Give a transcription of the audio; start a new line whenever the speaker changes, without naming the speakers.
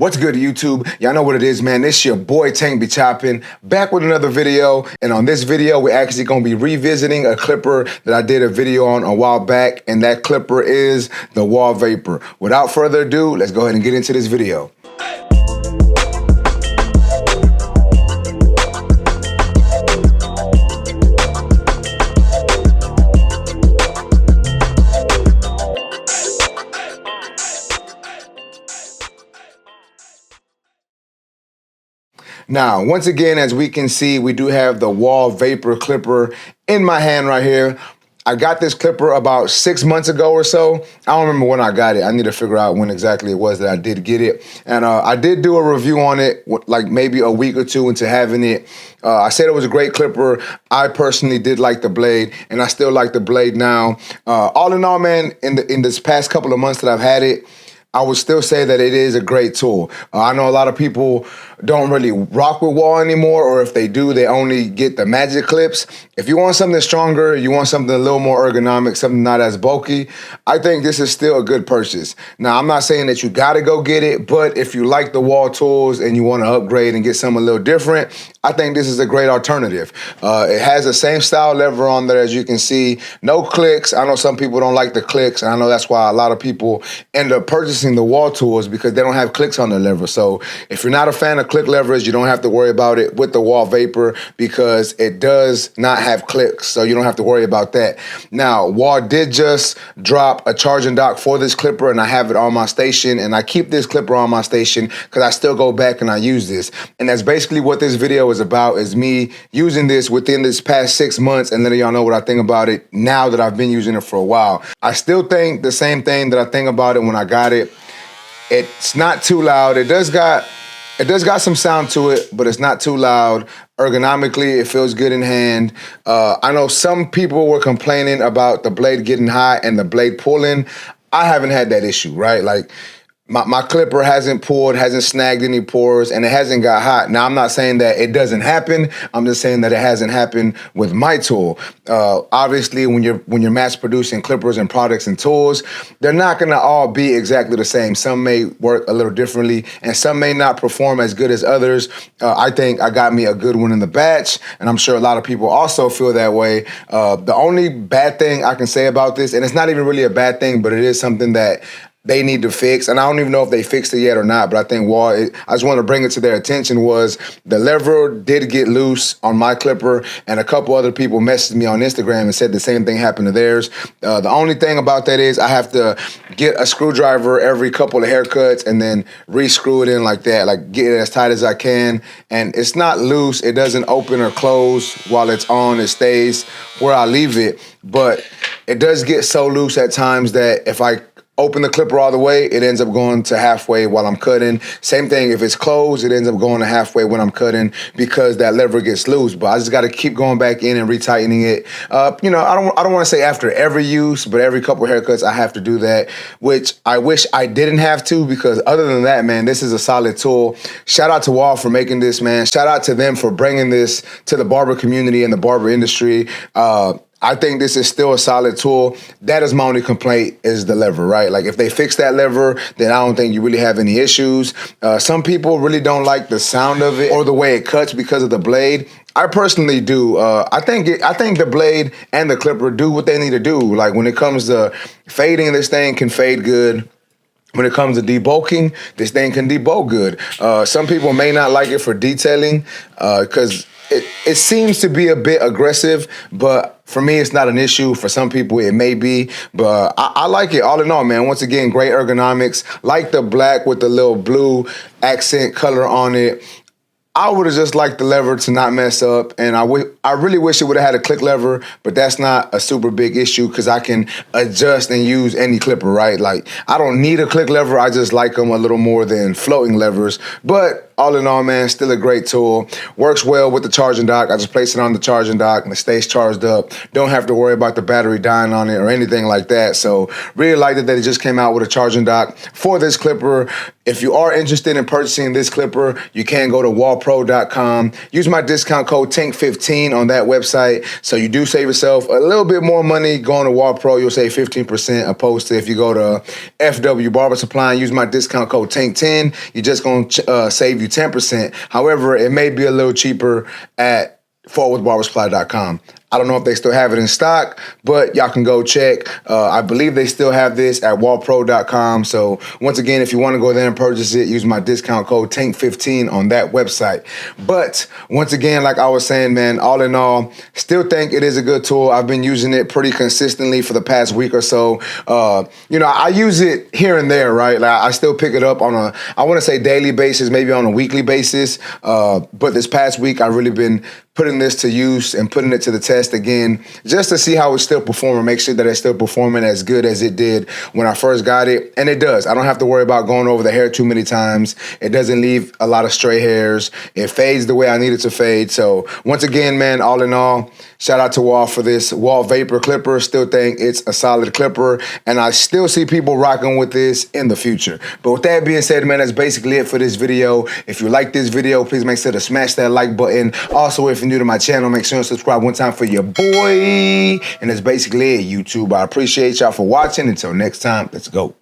What's good, YouTube? Y'all know what it is, man. This your boy Tank be chopping, back with another video. And on this video, we're actually gonna be revisiting a clipper that I did a video on a while back, and that clipper is the Wahl Vaper. Without further ado, let's go ahead and get into this video. Now, once again, as we can see, we do have the Wahl Vaper clipper in my hand right here. I got this clipper about 6 months ago or so. I don't remember when I got it. I need to figure out when exactly it was that I did get it. And I did do a review on it, like maybe a week or two into having it. I said it was a great clipper. I personally did like the blade, and I still like the blade now. All in all, man, in this past couple of months that I've had it, I would still say that it is a great tool. I know a lot of people don't really rock with Wahl anymore, or if they do, they only get the magic clips. If you want something stronger, you want something a little more ergonomic, something not as bulky, I think this is still a good purchase. Now, I'm not saying that you gotta go get it, but if you like the Wahl tools and you wanna upgrade and get something a little different, I think this is a great alternative. It has the same style lever on there, as you can see. No clicks. I know some people don't like the clicks, and I know that's why a lot of people end up purchasing the Wahl tools, because they don't have clicks on the lever. So if you're not a fan of click levers, you don't have to worry about it with the Wahl Vaper, because it does not have clicks, so you don't have to worry about that. Now, Wahl did just drop a charging dock for this clipper, and I have it on my station, and I keep this clipper on my station because I still go back and I use this. And that's basically what this video is about, is me using this within this past 6 months and letting y'all know what I think about it now that I've been using it for a while. I still think the same thing that I think about it when I got it. It's not too loud. It does got some sound to it, but it's not too loud. Ergonomically, it feels good in hand. I know some people were complaining about the blade getting hot and the blade pulling. I haven't had that issue, right? Like, my clipper hasn't pulled, hasn't snagged any pores, and it hasn't got hot. Now, I'm not saying that it doesn't happen. I'm just saying that it hasn't happened with my tool. Obviously, when you're mass producing clippers and products and tools, they're not gonna all be exactly the same. Some may work a little differently, and some may not perform as good as others. I think I got me a good one in the batch, and I'm sure a lot of people also feel that way. The only bad thing I can say about this, and it's not even really a bad thing, but it is something that they need to fix, and I don't even know if they fixed it yet or not, but I think Wahl, I just want to bring it to their attention, was the lever did get loose on my clipper, and a couple other people messaged me on Instagram and said the same thing happened to theirs. The only thing about that is I have to get a screwdriver every couple of haircuts and then re-screw it in like that, like get it as tight as I can, and it's not loose. It doesn't open or close while it's on. It stays where I leave it, but it does get so loose at times that if I open the clipper all the way, it ends up going to halfway while I'm cutting. Same thing, if it's closed, it ends up going to halfway when I'm cutting, because that lever gets loose. But I just got to keep going back in and retightening it. You know, I don't want to say after every use, but every couple of haircuts I have to do that, which I wish I didn't have to, because other than that, man, this is a solid tool. Shout out to Wahl for making this, man. Shout out to them for bringing this to the barber community and the barber industry. I think this is still a solid tool. That is my only complaint, is the lever, right? Like, if they fix that lever, then I don't think you really have any issues. Some people really don't like the sound of it or the way it cuts because of the blade. I personally do. I think the blade and the clipper do what they need to do. Like, when it comes to fading, this thing can fade good. When it comes to debulking, this thing can debulk good. Some people may not like it for detailing, because it seems to be a bit aggressive, but for me, it's not an issue. For some people, it may be, but I like it all in all, man. Once again, great ergonomics. Like the black with the little blue accent color on it. I would have just liked the lever to not mess up, and I really wish it would have had a click lever, but that's not a super big issue, because I can adjust and use any clipper, right? Like, I don't need a click lever. I just like them a little more than floating levers. But all in all, man, still a great tool. Works well with the charging dock. I just place it on the charging dock and it stays charged up. Don't have to worry about the battery dying on it or anything like that. So really like that it just came out with a charging dock for this clipper. If you are interested in purchasing this clipper, you can go to wahlpro.com. Use my discount code TANK15 on that website. So you do save yourself a little bit more money going to Wahl Pro. You'll save 15% opposed to if you go to FW Barber Supply and use my discount code TANK10, you're just going to save you 10%. However, it may be a little cheaper at forwardbarbersupply.com. I don't know if they still have it in stock, but y'all can go check. I believe they still have this at wahlpro.com. So once again, if you want to go there and purchase it, use my discount code TANK15 on that website. But once again, like I was saying, man, all in all, still think it is a good tool. I've been using it pretty consistently for the past week or so. I use it here and there, right? Like I still pick it up on I want to say daily basis, maybe on a weekly basis. But this past week, I've really been putting this to use and putting it to the test again, just to see how it's still performing, make sure that it's still performing as good as it did when I first got it. And it does. I don't have to worry about going over the hair too many times. It doesn't leave a lot of stray hairs. It fades the way I need it to fade. So once again, man, all in all, shout out to Wahl for this Wahl Vaper clipper. Still think it's a solid clipper. And I still see people rocking with this in the future. But with that being said, man, that's basically it for this video. If you like this video, please make sure to smash that like button. Also, if you're new to my channel, make sure to subscribe one time for your boy. And that's basically it, YouTube. I appreciate y'all for watching. Until next time, let's go.